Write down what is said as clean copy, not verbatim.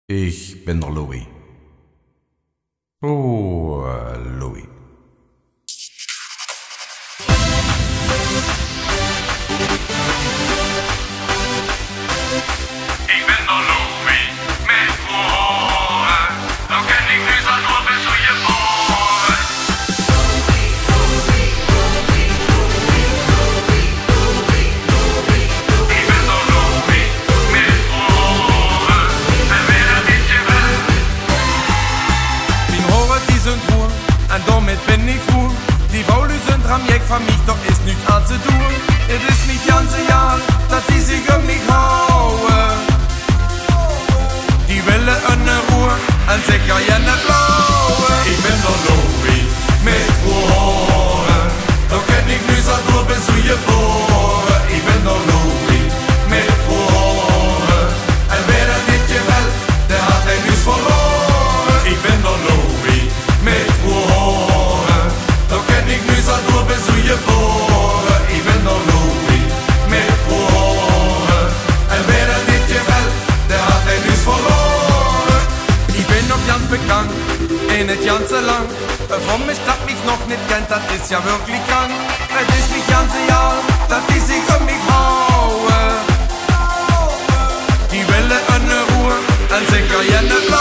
Ich bin der Louis. Oh, Louis. Ik ben de Louis met oren. Dan ken ik nu zo'n woord met zo'n je oren. Ik ben de Louis met oren. En weer een ditje wel. Die Ohren, die sind hohl, und damit bin ich froh. Die Wolle sind am Jeck von mich, doch ist nichts anzutun. Es ist nicht ganze Jahr, dass die sich um mich hauen. Die Welle in der Ruhe, ein Säcker in der Blaue. Ik ben de Louis met oren. Dan ken ik nu zo'n woord met zo'n je oren. Ik ben de Louis met oren. En weer een ditje wel, daar had hij nu verloren. Ik ben de Louis met oren. Dan ken ik nu zo'n woord met zo'n je oren. Ik ben de Louis met oren. En weer een ditje wel, daar had hij nu verloren. Ich bin noch ganz bekannt, nicht ganze lang. Von mich das mich noch nicht kennt, das ist ja wirklich krank. Es ist nicht ganze Jahr, dass die sich um mich hauen. Die Welle in der Ruhe, ein Säcker in der Blaue.